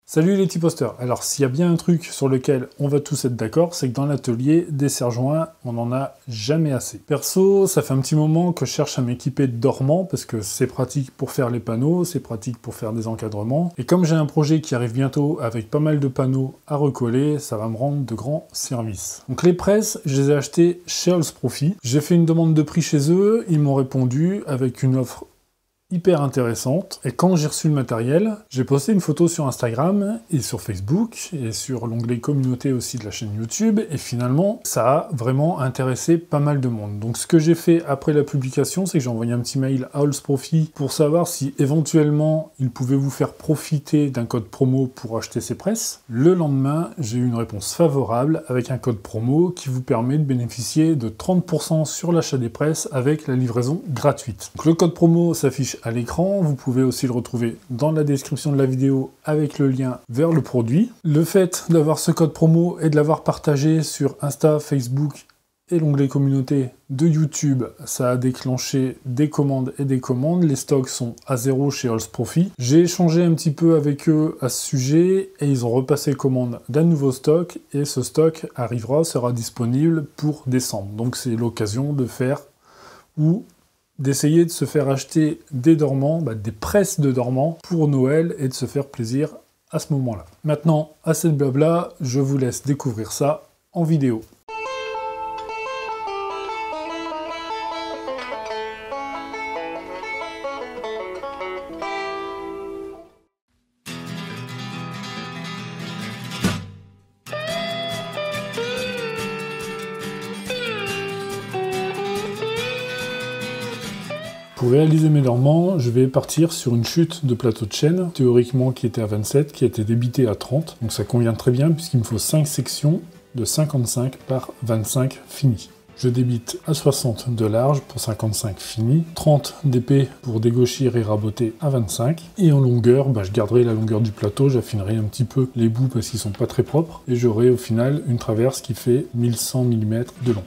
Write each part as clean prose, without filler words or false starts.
Salut les petits posters. Alors s'il y a bien un truc sur lequel on va tous être d'accord, c'est que dans l'atelier, des serre-joints, on n'en a jamais assez. Perso, ça fait un petit moment que je cherche à m'équiper de dormants, parce que c'est pratique pour faire les panneaux, c'est pratique pour faire des encadrements, et comme j'ai un projet qui arrive bientôt avec pas mal de panneaux à recoller, ça va me rendre de grands services. Donc les presses, je les ai achetées chez Halls Profit. J'ai fait une demande de prix chez eux, ils m'ont répondu avec une offre hyper intéressante, et quand j'ai reçu le matériel, j'ai posté une photo sur Instagram et sur Facebook et sur l'onglet communauté aussi de la chaîne YouTube, et finalement ça a vraiment intéressé pas mal de monde. Donc ce que j'ai fait après la publication, c'est que j'ai envoyé un petit mail à Halls Profit pour savoir si éventuellement ils pouvaient vous faire profiter d'un code promo pour acheter ces presses. Le lendemain, j'ai eu une réponse favorable avec un code promo qui vous permet de bénéficier de 30% sur l'achat des presses avec la livraison gratuite. Donc le code promo s'affiche à l'écran, vous pouvez aussi le retrouver dans la description de la vidéo avec le lien vers le produit. Le fait d'avoir ce code promo et de l'avoir partagé sur Insta, Facebook et l'onglet communauté de YouTube, ça a déclenché des commandes et des commandes. Les stocks sont à zéro chez Halls Profit. J'ai échangé un petit peu avec eux à ce sujet et ils ont repassé commande d'un nouveau stock et ce stock sera disponible pour décembre. Donc c'est l'occasion de faire d'essayer de se faire acheter des dormants, des presses de dormants pour Noël et de se faire plaisir à ce moment-là. Maintenant, assez de blabla, je vous laisse découvrir ça en vidéo. Pour réaliser mes dormants, je vais partir sur une chute de plateau de chaîne, théoriquement qui était à 27, qui a été débitée à 30. Donc ça convient très bien puisqu'il me faut 5 sections de 55 par 25 finies. Je débite à 60 de large pour 55 finis, 30 d'épais pour dégauchir et raboter à 25. Et en longueur, je garderai la longueur du plateau, j'affinerai un petit peu les bouts parce qu'ils sont pas très propres. Et j'aurai au final une traverse qui fait 1100 mm de long.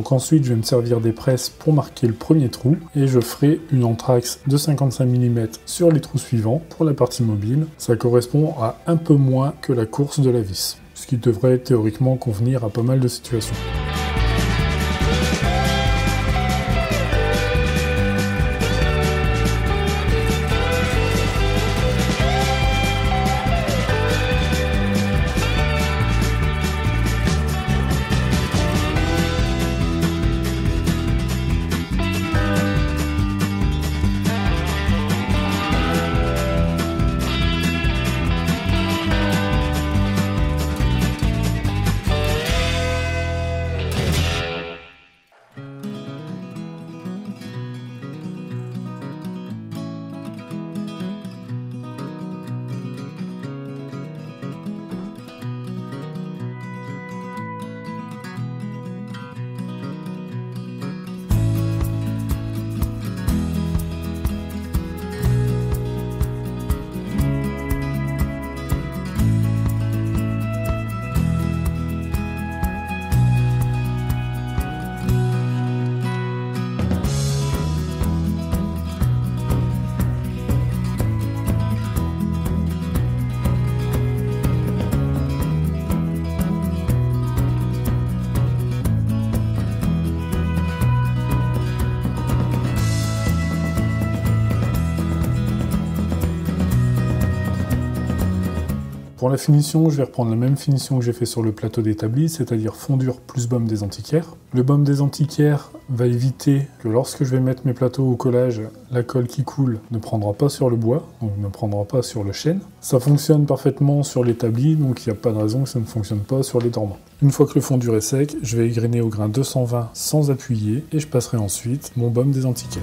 Donc ensuite, je vais me servir des presses pour marquer le premier trou et je ferai une entraxe de 55 mm sur les trous suivants pour la partie mobile. Ça correspond à un peu moins que la course de la vis, ce qui devrait théoriquement convenir à pas mal de situations. Pour la finition, je vais reprendre la même finition que j'ai fait sur le plateau d'établi, c'est-à-dire fondure plus baume des antiquaires. Le baume des antiquaires va éviter que lorsque je vais mettre mes plateaux au collage, la colle qui coule ne prendra pas sur le bois, donc ne prendra pas sur le chêne. Ça fonctionne parfaitement sur l'établi, donc il n'y a pas de raison que ça ne fonctionne pas sur les dormants. Une fois que le fondur est sec, je vais égrainer au grain 220 sans appuyer et je passerai ensuite mon baume des antiquaires.